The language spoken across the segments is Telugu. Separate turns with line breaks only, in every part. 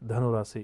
ధనురాశి.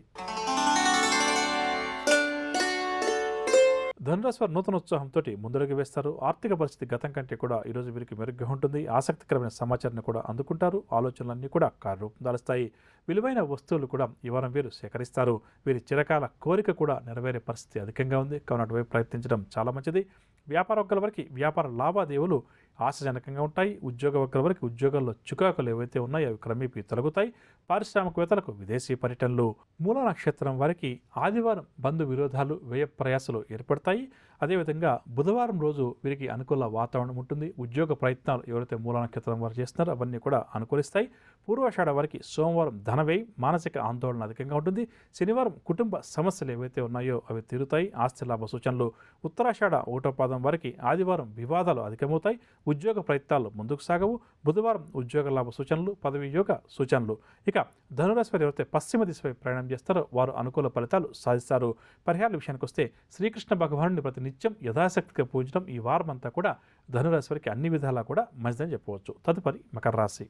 ధనురాశి వారు నూతన ఉత్సాహంతో ముందడుగు వేస్తారు. ఆర్థిక పరిస్థితి గతం కంటే కూడా ఈరోజు వీరికి మెరుగ్గా ఉంటుంది. ఆసక్తికరమైన సమాచారాన్ని కూడా అందుకుంటారు. ఆలోచనలన్నీ కూడా కార్యరూపం దాలుస్తాయి. విలువైన వస్తువులు కూడా ఈ వారం వీరు సేకరిస్తారు. వీరి చిరకాల కోరిక కూడా నెరవేరే పరిస్థితి అధికంగా ఉంది కావున అటువైపు ప్రయత్నించడం చాలా మంచిది. వ్యాపార వర్గాల వరకు వ్యాపార లావాదేవీలు ఆశాజనకంగా ఉంటాయి. ఉద్యోగ వర్గాల వరకు ఉద్యోగాల్లో చికాకులు ఏవైతే ఉన్నాయో అవి క్రమేపీ తొలగుతాయి. పారిశ్రామికవేత్తలకు విదేశీ పర్యటనలు. మూల నక్షత్రం వారికి ఆదివారం బంధు విరోధాలు వ్యయ ప్రయాసాలు ఏర్పడతాయి. అదేవిధంగా బుధవారం రోజు వీరికి అనుకూల వాతావరణం ఉంటుంది. ఉద్యోగ ప్రయత్నాలు ఎవరైతే మూల నక్షత్రం వారు చేస్తున్నారో అవన్నీ కూడా అనుకూలిస్తాయి. పూర్వాషాఢ వారికి సోమవారం ధనవ్యయం మానసిక ఆందోళన అధికంగా ఉంటుంది. శనివారం కుటుంబ సమస్యలు ఏవైతే ఉన్నాయో అవి తీరుతాయి. ఆస్తి లాభ సూచనలు. ఉత్తరాషాఢ 1వ పాదం వారికి ఆదివారం వివాదాలు అధికమవుతాయి. ఉద్యోగ ప్రయత్నాలు ముందుకు సాగవు. బుధవారం ఉద్యోగ లాభ సూచనలు, పదవి యోగ సూచనలు. ఇక ధనురాశి వారు ఎవరైతే పశ్చిమ దిశపై ప్రయాణం చేస్తారో వారు అనుకూల ఫలితాలు సాధిస్తారు. పరిహారాల విషయానికి వస్తే శ్రీకృష్ణ భగవానుని ప్రతి నిత్యం యథాశక్తిగా పూజించడం ఈ వారం అంతా కూడా ధనురాశి వారికి అన్ని విధాలా కూడా మంచిదని చెప్పవచ్చు. తదుపరి మకర రాశి.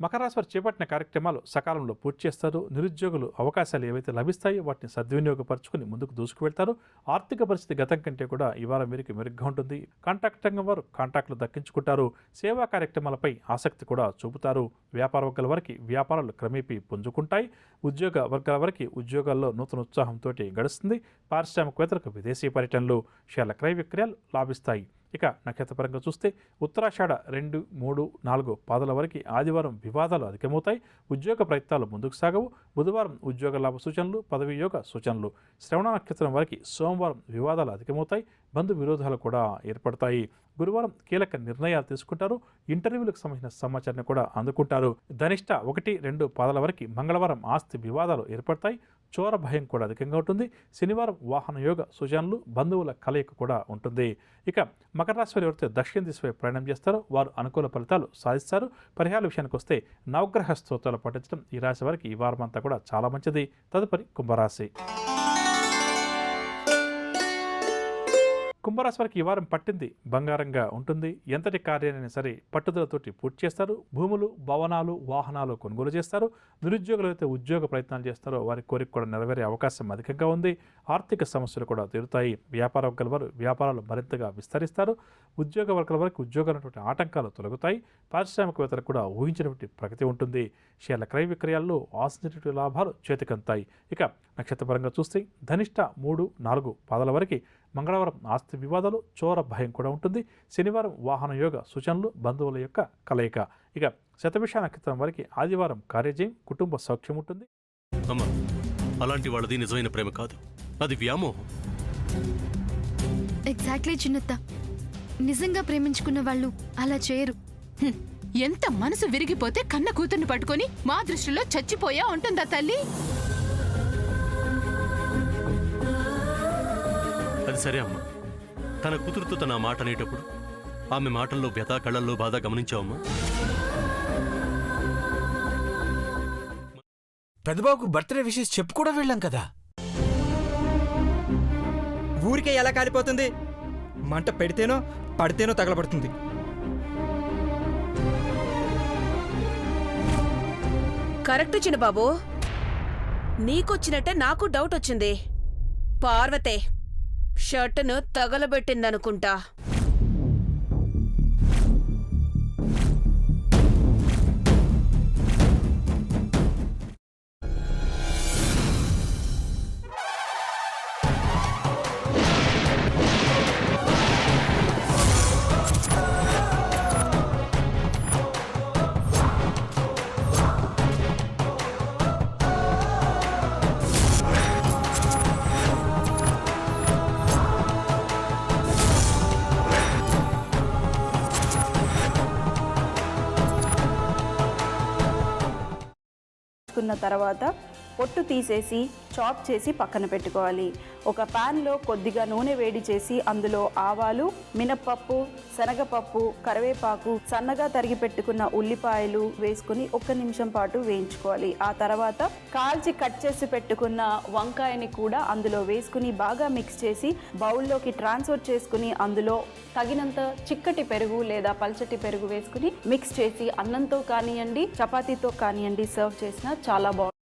మకర రాశి వారు చేపట్టిన కార్యక్రమాలు సకాలంలో పూర్తి చేస్తారు. నిరుద్యోగులు అవకాశాలు ఏవైతే లభిస్తాయో వాటిని సద్వినియోగపరచుకుని ముందుకు దూసుకువెళ్తారు. ఆర్థిక పరిస్థితి గతం కంటే కూడా ఈ వారం వీరికి మెరుగ్గా ఉంటుంది. కాంట్రాక్ట్ రంగం వారు కాంట్రాక్టులు దక్కించుకుంటారు. సేవా కార్యక్రమాలపై ఆసక్తి కూడా చూపుతారు. వ్యాపార వర్గాల వారికి వ్యాపారాలు క్రమేపీ పుంజుకుంటాయి. ఉద్యోగ వర్గాల వారికి ఉద్యోగాల్లో నూతన ఉత్సాహంతో గడుస్తుంది. పారిశ్రామికవేత్తలకు విదేశీ పర్యటనలు, షేర్ల క్రయ విక్రయాలు లాభిస్తాయి. ఇక నక్షత్రపరంగా చూస్తే ఉత్తరాషాఢ 2, 3, 4 పాదాల వరకు ఆదివారం వివాదాలు అధికమవుతాయి. ఉద్యోగ ప్రయత్నాలు ముందుకు సాగవు. బుధవారం ఉద్యోగ లాభ సూచనలు, పదవి యోగ సూచనలు. శ్రవణ నక్షత్రం వారికి సోమవారం వివాదాలు అధికమవుతాయి. బంధు విరోధాలు కూడా ఏర్పడతాయి. గురువారం కీలక నిర్ణయాలు తీసుకుంటారు. ఇంటర్వ్యూలకు సంబంధించిన సమాచారాన్ని కూడా అందుకుంటారు. ధనిష్ట 1, 2 పాదాల వరకు మంగళవారం ఆస్తి వివాదాలు ఏర్పడతాయి. చోర భయం కూడా అధికంగా ఉంటుంది. శనివారం వాహన యోగ సూచనలు, బంధువుల కలయిక కూడా ఉంటుంది. ఇక మకర రాశి వారు ఎవరైతే దక్షిణ దిశపై ప్రయాణం చేస్తారో వారు అనుకూల ఫలితాలు సాధిస్తారు. పరిహారాల విషయానికి వస్తే నవగ్రహ స్తోత్రాలు పఠించడం ఈ రాశి వారికి ఈ వారం అంతా కూడా చాలా మంచిది. తదుపరి కుంభరాశి. కుంభరాశి వారికి ఈ వారం పట్టింది బంగారంగా ఉంటుంది. ఎంతటి కార్యాలైనా సరే పట్టుదలతోటి పూర్తి చేస్తారు. భూములు, భవనాలు, వాహనాలు కొనుగోలు చేస్తారు. నిరుద్యోగులు అయితే ఉద్యోగ ప్రయత్నాలు చేస్తారో వారి కోరిక కూడా నెరవేరే అవకాశం అధికంగా ఉంది. ఆర్థిక సమస్యలు కూడా తీరుతాయి. వ్యాపార వర్గాల వారు వ్యాపారాలు మరింతగా విస్తరిస్తారు. ఉద్యోగ వర్గాల వరకు ఉద్యోగాలటువంటి ఆటంకాలు తొలగుతాయి. పారిశ్రామికవేత్తలకు కూడా ఊహించినటువంటి ప్రగతి ఉంటుంది. షేర్ల క్రయ విక్రయాల్లో ఆశించినటువంటి లాభాలు చేతికంతాయి. ఇక నక్షత్రపరంగా చూస్తే ధనిష్ట 3, 4 పాదాల వరకు మంగళవారం ఆస్తి వివాదాలు, చోర భయం కూడా ఉంటుంది. శనివారం వాహన యోగ సూచనలు, బంధువుల యొక్క కలయిక. ఇక శతభిష నక్షత్రం వారికి ఆదివారం కార్యజయం, కుటుంబ సౌఖ్యం ఉంటుంది.
అమ్మా, అలాంటి వాళ్ళది నిజమైన ప్రేమ కాదు, అది వ్యామోహం.
ఎగ్జాక్ట్లీ చిన్నత్త. నిజంగా ప్రేమించుకున్న వాళ్ళు అలా చేయరు.
ఎంత మనసు విరిగిపోతే కన్న కూతుర్ని పట్టుకొని మా దృష్టిలో చచ్చిపోయా ఉంటుందా తల్లి?
అది సరే అమ్మా, తన కూతురుతో తన మాట అనేటప్పుడు ఆమె మాటల్లో వ్యథ, కళ్ళల్లో బాధ గమనించావమ్మా?
పెద్దబాబుకు బర్త్డే విషెస్ చెప్పు కూడా వెళ్ళాం కదా.
ఊరికే ఎలా కాలిపోతుంది? మంట పెడితేనో పడితేనో తగలబడుతుంది.
కరెక్ట్ చిన్నబాబు, నీకొచ్చినట్టే నాకు డౌట్ వచ్చింది. పార్వతే షర్టును తగలబెట్టిందనుకుంటా.
తర్వాత పొట్టు తీసేసి చాప్ చేసి పక్కన పెట్టుకోవాలి. ఒక ప్యాన్లో కొద్దిగా నూనె వేడి చేసి అందులో ఆవాలు, మినప్పప్పు, శనగపప్పు, కరివేపాకు, సన్నగా తరిగి పెట్టుకున్న ఉల్లిపాయలు వేసుకుని 1 నిమిషం పాటు వేయించుకోవాలి. ఆ తర్వాత కాల్చి కట్ చేసి పెట్టుకున్న వంకాయని కూడా అందులో వేసుకుని బాగా మిక్స్ చేసి బౌల్లోకి ట్రాన్స్ఫర్ చేసుకుని అందులో తగినంత చిక్కటి పెరుగు లేదా పల్చటి పెరుగు వేసుకుని మిక్స్ చేసి అన్నంతో కానివ్వండి, చపాతీతో కానివ్వండి సర్వ్ చేసినా చాలా బాగుంటుంది.